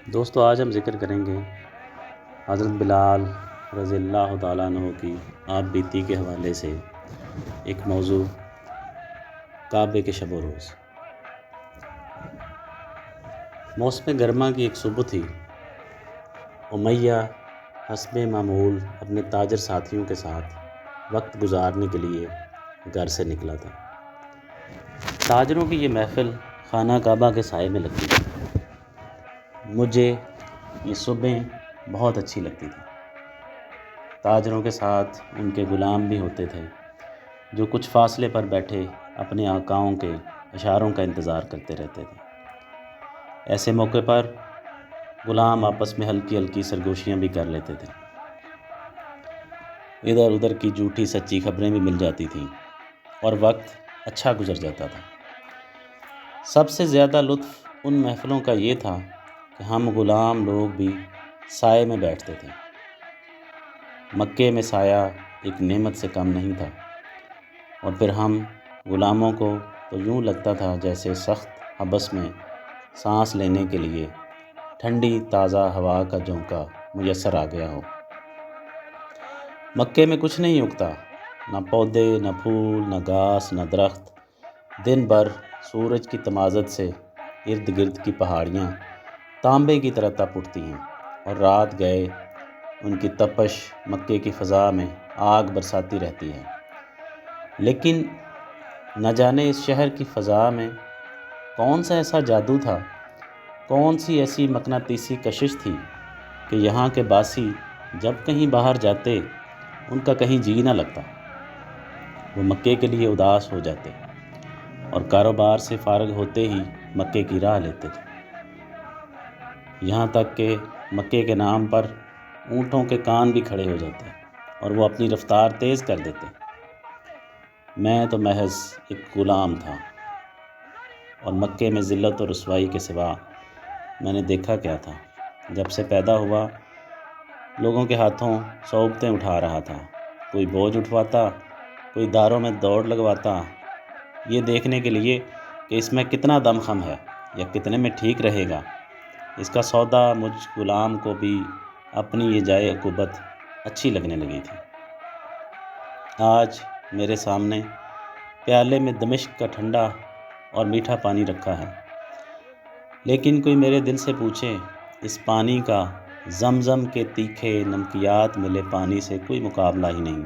دوستو، آج ہم ذکر کریں گے حضرت بلال رضی اللہ تعالیٰ عنہ کی آپ بیتی کے حوالے سے ایک موضوع کعبے کے شب و روز۔ موسم گرما کی ایک صبح تھی۔ امیہ حسب معمول اپنے تاجر ساتھیوں کے ساتھ وقت گزارنے کے لیے گھر سے نکلا تھا۔ تاجروں کی یہ محفل خانہ کعبہ کے سائے میں لگتی تھی۔ مجھے یہ صبح بہت اچھی لگتی تھی۔ تاجروں کے ساتھ ان کے غلام بھی ہوتے تھے جو کچھ فاصلے پر بیٹھے اپنے آقاؤں کے اشاروں کا انتظار کرتے رہتے تھے۔ ایسے موقع پر غلام آپس میں ہلکی ہلکی سرگوشیاں بھی کر لیتے تھے۔ ادھر ادھر کی جھوٹی سچی خبریں بھی مل جاتی تھیں اور وقت اچھا گزر جاتا تھا۔ سب سے زیادہ لطف ان محفلوں کا یہ تھا کہ ہم غلام لوگ بھی سائے میں بیٹھتے تھے۔ مکے میں سایہ ایک نعمت سے کم نہیں تھا، اور پھر ہم غلاموں کو تو یوں لگتا تھا جیسے سخت حبس میں سانس لینے کے لیے ٹھنڈی تازہ ہوا کا جھونکا میسر آ گیا ہو۔ مکے میں کچھ نہیں اگتا، نہ پودے، نہ پھول، نہ گھاس، نہ درخت۔ دن بھر سورج کی تمازت سے ارد گرد کی پہاڑیاں تانبے کی طرح تپ اٹھتی ہیں، اور رات گئے ان کی تپش مکے کی فضا میں آگ برساتی رہتی ہے۔ لیکن نہ جانے اس شہر کی فضا میں کون سا ایسا جادو تھا، کون سی ایسی مقناطیسی کشش تھی کہ یہاں کے باسی جب کہیں باہر جاتے ان کا کہیں جی نہ لگتا۔ وہ مکے کے لیے اداس ہو جاتے اور کاروبار سے فارغ ہوتے ہی مکے کی راہ لیتے تھے۔ یہاں تک کہ مکے کے نام پر اونٹوں کے کان بھی کھڑے ہو جاتے اور وہ اپنی رفتار تیز کر دیتے۔ میں تو محض ایک غلام تھا، اور مکے میں ذلت و رسوائی کے سوا میں نے دیکھا کیا تھا۔ جب سے پیدا ہوا لوگوں کے ہاتھوں صعوبتیں اٹھا رہا تھا، کوئی بوجھ اٹھواتا، کوئی داروں میں دوڑ لگواتا، یہ دیکھنے کے لیے کہ اس میں کتنا دم خم ہے یا کتنے میں ٹھیک رہے گا۔ اس کا سودا مجھ غلام کو بھی اپنی یہ جائے عقوبت اچھی لگنے لگی تھی۔ آج میرے سامنے پیالے میں دمشق کا ٹھنڈا اور میٹھا پانی رکھا ہے، لیکن کوئی میرے دل سے پوچھے، اس پانی کا زمزم کے تیکھے نمکیات ملے پانی سے کوئی مقابلہ ہی نہیں۔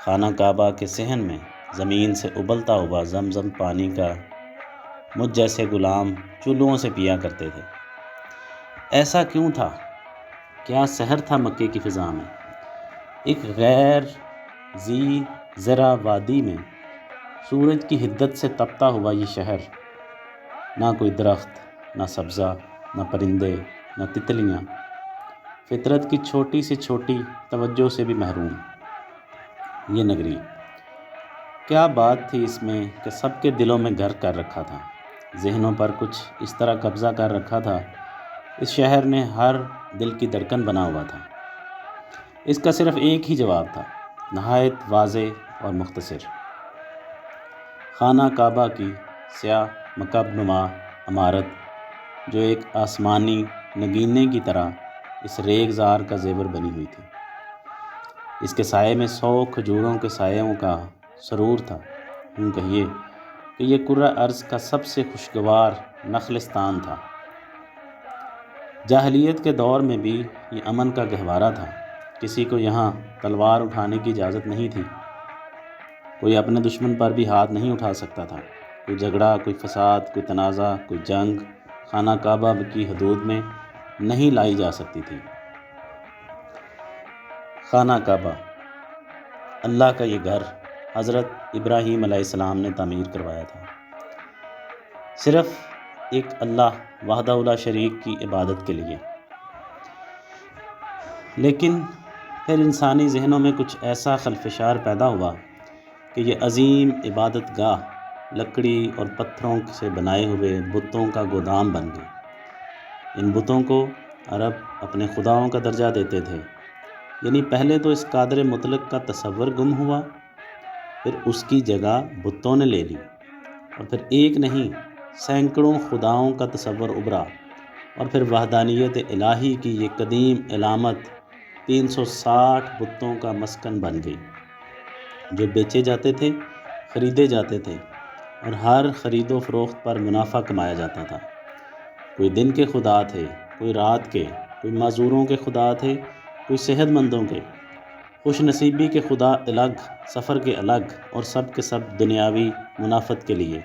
خانہ کعبہ کے صحن میں زمین سے ابلتا ہوا زمزم پانی کا مجھ جیسے غلام چلوؤں سے پیا کرتے تھے۔ ایسا کیوں تھا؟ کیا سحر تھا مکے کی فضا میں؟ ایک غیر ذی زرع وادی میں سورج کی حدت سے تپتا ہوا یہ شہر، نہ کوئی درخت، نہ سبزہ، نہ پرندے، نہ تتلیاں، فطرت کی چھوٹی سے چھوٹی توجہ سے بھی محروم۔ یہ نگری، کیا بات تھی اس میں کہ سب کے دلوں میں گھر کر رکھا تھا، ذہنوں پر کچھ اس طرح قبضہ کر رکھا تھا۔ اس شہر نے ہر دل کی دھڑکن بنا ہوا تھا۔ اس کا صرف ایک ہی جواب تھا، نہایت واضح اور مختصر۔ خانہ کعبہ کی سیاہ مکعب نما عمارت، جو ایک آسمانی نگینے کی طرح اس ریگزار کا زیور بنی ہوئی تھی۔ اس کے سائے میں 100 کھجوروں کے سایوں کا سرور تھا۔ یوں کہیے کہ یہ کرۂ ارض کا سب سے خوشگوار نخلستان تھا۔ جاہلیت کے دور میں بھی یہ امن کا گہوارہ تھا۔ کسی کو یہاں تلوار اٹھانے کی اجازت نہیں تھی، کوئی اپنے دشمن پر بھی ہاتھ نہیں اٹھا سکتا تھا۔ کوئی جھگڑا، کوئی فساد، کوئی تنازع، کوئی جنگ خانہ کعبہ کی حدود میں نہیں لائی جا سکتی تھی۔ خانہ کعبہ، اللہ کا یہ گھر، حضرت ابراہیم علیہ السلام نے تعمیر کروایا تھا، صرف ایک اللہ وحدہ لا شریک کی عبادت کے لیے۔ لیکن پھر انسانی ذہنوں میں کچھ ایسا خلفشار پیدا ہوا کہ یہ عظیم عبادت گاہ لکڑی اور پتھروں سے بنائے ہوئے بتوں کا گودام بن گئی۔ ان بتوں کو عرب اپنے خداؤں کا درجہ دیتے تھے، یعنی پہلے تو اس قادر مطلق کا تصور گم ہوا، پھر اس کی جگہ بتوں نے لے لی، اور پھر ایک نہیں سینکڑوں خداؤں کا تصور ابھرا، اور پھر وحدانیت الہی کی یہ قدیم علامت 360 بتوں کا مسکن بن گئی، جو بیچے جاتے تھے، خریدے جاتے تھے، اور ہر خرید و فروخت پر منافع کمایا جاتا تھا۔ کوئی دن کے خدا تھے، کوئی رات کے، کوئی معذوروں کے خدا تھے، کوئی صحت مندوں کے، خوش نصیبی کے خدا الگ، سفر کے الگ، اور سب کے سب دنیاوی منافعت کے لیے۔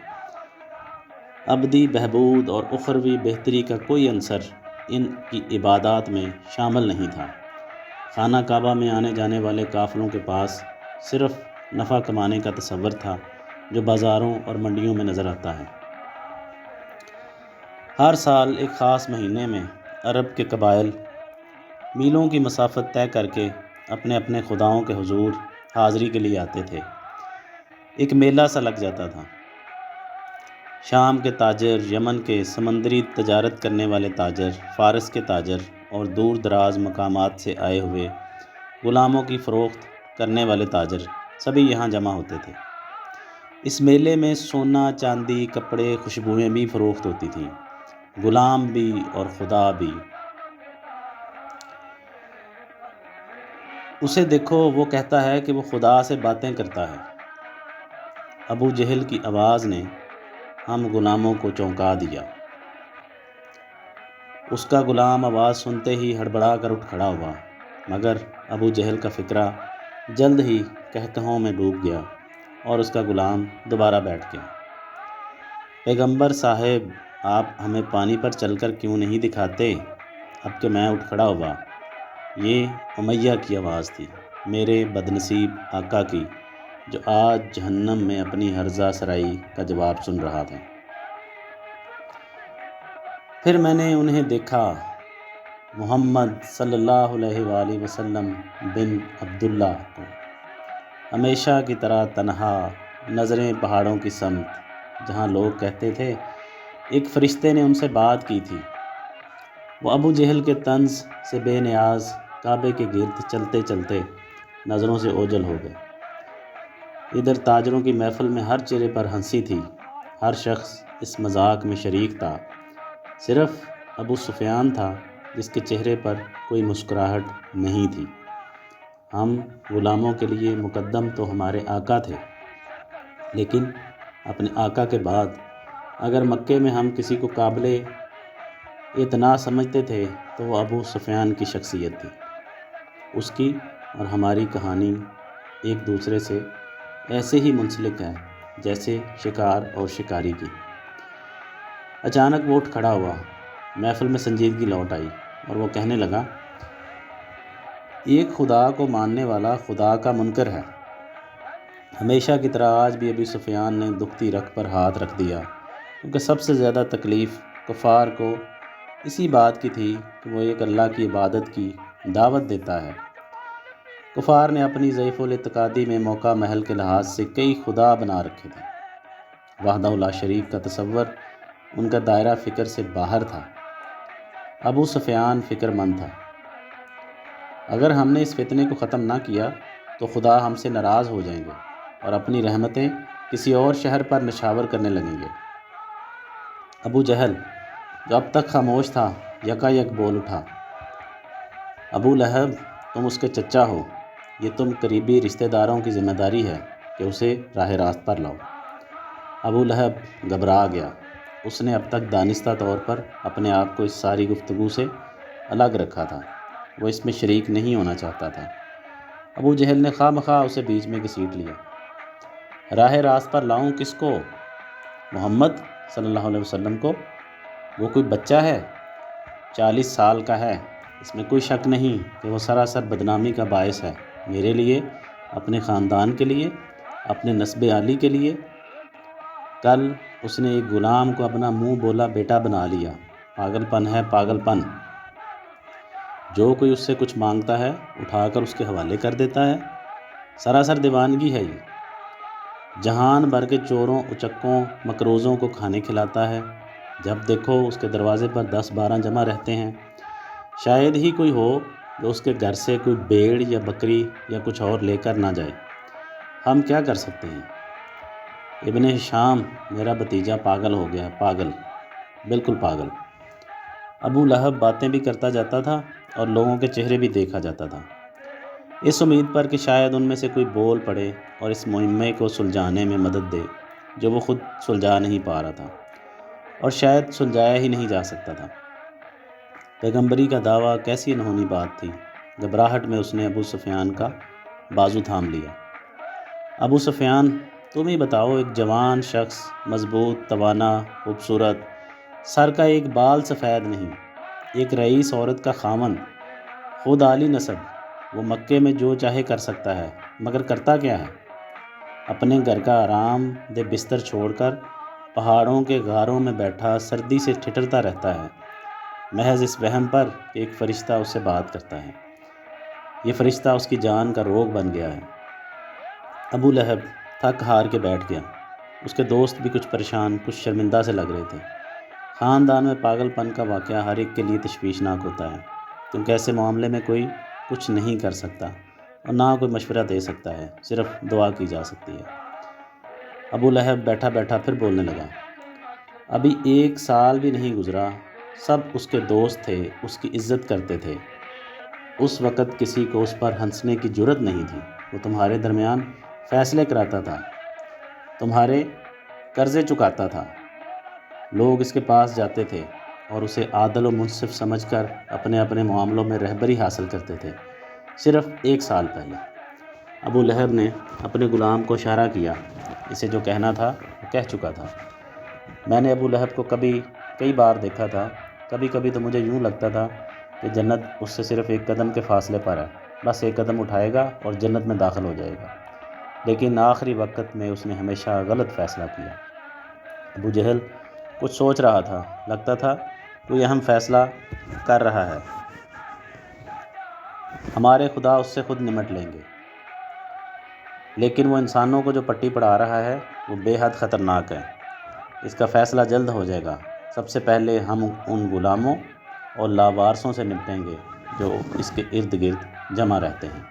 ابدی بہبود اور اخروی بہتری کا کوئی عنصر ان کی عبادات میں شامل نہیں تھا۔ خانہ کعبہ میں آنے جانے والے قافلوں کے پاس صرف نفع کمانے کا تصور تھا، جو بازاروں اور منڈیوں میں نظر آتا ہے۔ ہر سال ایک خاص مہینے میں عرب کے قبائل میلوں کی مسافت طے کر کے اپنے اپنے خداؤں کے حضور حاضری کے لیے آتے تھے۔ ایک میلہ سا لگ جاتا تھا۔ شام کے تاجر، یمن کے سمندری تجارت کرنے والے تاجر، فارس کے تاجر اور دور دراز مقامات سے آئے ہوئے غلاموں کی فروخت کرنے والے تاجر سبھی یہاں جمع ہوتے تھے۔ اس میلے میں سونا، چاندی، کپڑے، خوشبوئیں بھی فروخت ہوتی تھیں، غلام بھی اور خدا بھی۔ اسے دیکھو، وہ کہتا ہے کہ وہ خدا سے باتیں کرتا ہے۔ ابو جہل کی آواز نے ہم غلاموں کو چونکا دیا۔ اس کا غلام آواز سنتے ہی ہڑبڑا کر اٹھ کھڑا ہوا، مگر ابو جہل کا فکرہ جلد ہی قہقہوں میں ڈوب گیا اور اس کا غلام دوبارہ بیٹھ گیا۔ پیغمبر صاحب، آپ ہمیں پانی پر چل کر کیوں نہیں دکھاتے؟ اب کہ میں اٹھ کھڑا ہوا۔ یہ امیہ کی آواز تھی، میرے بدنصیب آقا کی، جو آج جہنم میں اپنی ہرزہ سرائی کا جواب سن رہا تھا۔ پھر میں نے انہیں دیکھا، محمد صلی اللہ علیہ وآلہ وسلم بن عبداللہ کو، ہمیشہ کی طرح تنہا، نظریں پہاڑوں کی سمت، جہاں لوگ کہتے تھے ایک فرشتے نے ان سے بات کی تھی۔ وہ ابو جہل کے طنز سے بے نیاز کعبے کے گرد چلتے چلتے نظروں سے اوجھل ہو گئے۔ ادھر تاجروں کی محفل میں ہر چہرے پر ہنسی تھی، ہر شخص اس مذاق میں شریک تھا، صرف ابو سفیان تھا جس کے چہرے پر کوئی مسکراہٹ نہیں تھی۔ ہم غلاموں کے لیے مقدم تو ہمارے آقا تھے، لیکن اپنے آقا کے بعد اگر مکے میں ہم کسی کو قابل اعتنا سمجھتے تھے تو وہ ابو سفیان کی شخصیت تھی۔ اس کی اور ہماری کہانی ایک دوسرے سے ایسے ہی منسلک ہے جیسے شکار اور شکاری کی۔ اچانک وہ اٹھ کھڑا ہوا، محفل میں سنجیدگی لوٹ آئی، اور وہ کہنے لگا، ایک خدا کو ماننے والا خدا کا منکر ہے۔ ہمیشہ کی طرح آج بھی ابو سفیان نے دکھتی رکھ پر ہاتھ رکھ دیا، کیونکہ سب سے زیادہ تکلیف کفار کو اسی بات کی تھی کہ وہ ایک اللہ کی عبادت کی دعوت دیتا ہے۔ کفار نے اپنی ضعیف الاعتقادی میں موقع محل کے لحاظ سے کئی خدا بنا رکھے تھے۔ وحدہ لا شریک کا تصور ان کا دائرہ فکر سے باہر تھا۔ ابو سفیان فکر مند تھا، اگر ہم نے اس فتنے کو ختم نہ کیا تو خدا ہم سے ناراض ہو جائیں گے اور اپنی رحمتیں کسی اور شہر پر نشاور کرنے لگیں گے۔ ابو جہل، جو اب تک خاموش تھا، یکا یک بول اٹھا، ابو لہب، تم اس کے چچا ہو، یہ تم قریبی رشتہ داروں کی ذمہ داری ہے کہ اسے راہ راست پر لاؤ۔ ابو لہب گھبرا گیا۔ اس نے اب تک دانستہ طور پر اپنے آپ کو اس ساری گفتگو سے الگ رکھا تھا، وہ اس میں شریک نہیں ہونا چاہتا تھا۔ ابو جہل نے خواہ مخواہ اسے بیچ میں گھسیٹ لیا۔ راہ راست پر لاؤں کس کو؟ محمد صلی اللہ علیہ وسلم کو؟ وہ کوئی بچہ ہے، 40 سال کا ہے، اس میں کوئی شک نہیں کہ وہ سراسر بدنامی کا باعث ہے، میرے لیے، اپنے خاندان کے لیے، اپنے نسب عالی کے لیے۔ کل اس نے ایک غلام کو اپنا منہ بولا بیٹا بنا لیا۔ پاگل پن ہے، پاگل پن۔ جو کوئی اس سے کچھ مانگتا ہے اٹھا کر اس کے حوالے کر دیتا ہے، سراسر دیوانگی ہے یہ۔ جہان بھر کے چوروں، اچکوں، مکروزوں کو کھانے کھلاتا ہے، جب دیکھو اس کے دروازے پر 10-12 جمع رہتے ہیں۔ شاید ہی کوئی ہو جو اس کے گھر سے کوئی بھیڑ یا بکری یا کچھ اور لے کر نہ جائے۔ ہم کیا کر سکتے ہیں؟ ابن ہشام میرا بھتیجا پاگل ہو گیا، پاگل، بالکل پاگل۔ ابو لہب باتیں بھی کرتا جاتا تھا اور لوگوں کے چہرے بھی دیکھا جاتا تھا، اس امید پر کہ شاید ان میں سے کوئی بول پڑے اور اس مہمے کو سلجھانے میں مدد دے جو وہ خود سلجھا نہیں پا رہا تھا اور شاید سلجھایا ہی نہیں جا سکتا تھا۔ پیغمبری کا دعویٰ کیسی انہونی بات تھی۔ گھبراہٹ میں اس نے ابو سفیان کا بازو تھام لیا۔ ابو سفیان، تم ہی بتاؤ، ایک جوان شخص، مضبوط، توانا، خوبصورت، سر کا ایک بال سفید نہیں، ایک رئیس عورت کا خاوند، خود عالی نسب، وہ مکے میں جو چاہے کر سکتا ہے، مگر کرتا کیا ہے؟ اپنے گھر کا آرام دہ بستر چھوڑ کر پہاڑوں کے غاروں میں بیٹھا سردی سے ٹھٹرتا رہتا ہے، محض اس وہم پر کہ ایک فرشتہ اس سے بات کرتا ہے۔ یہ فرشتہ اس کی جان کا روگ بن گیا ہے۔ ابو لہب تھک ہار کے بیٹھ گیا۔ اس کے دوست بھی کچھ پریشان، کچھ شرمندہ سے لگ رہے تھے۔ خاندان میں پاگل پن کا واقعہ ہر ایک کے لیے تشویشناک ہوتا ہے، کیونکہ ایسے معاملے میں کوئی کچھ نہیں کر سکتا اور نہ کوئی مشورہ دے سکتا ہے، صرف دعا کی جا سکتی ہے۔ ابو لہب بیٹھا بیٹھا پھر بولنے لگا، ابھی 1 سال بھی نہیں گزرا، سب اس کے دوست تھے، اس کی عزت کرتے تھے، اس وقت کسی کو اس پر ہنسنے کی جرت نہیں تھی۔ وہ تمہارے درمیان فیصلے کراتا تھا، تمہارے قرضے چکاتا تھا، لوگ اس کے پاس جاتے تھے اور اسے عادل و منصف سمجھ کر اپنے اپنے معاملوں میں رہبری حاصل کرتے تھے۔ صرف 1 سال پہلے۔ ابو لہب نے اپنے غلام کو اشارہ کیا، اسے جو کہنا تھا وہ کہہ چکا تھا۔ میں نے ابو لہب کو کئی بار دیکھا تھا، کبھی کبھی تو مجھے یوں لگتا تھا کہ جنت اس سے صرف 1 قدم کے فاصلے پر ہے، بس 1 قدم اٹھائے گا اور جنت میں داخل ہو جائے گا، لیکن آخری وقت میں اس نے ہمیشہ غلط فیصلہ کیا۔ ابو جہل کچھ سوچ رہا تھا، لگتا تھا کوئی اہم فیصلہ کر رہا ہے۔ ہمارے خدا اس سے خود نمٹ لیں گے، لیکن وہ انسانوں کو جو پٹی پڑھا رہا ہے وہ بے حد خطرناک ہے۔ اس کا فیصلہ جلد ہو جائے گا۔ سب سے پہلے ہم ان غلاموں اور لاوارثوں سے نمٹیں گے جو اس کے ارد گرد جمع رہتے ہیں۔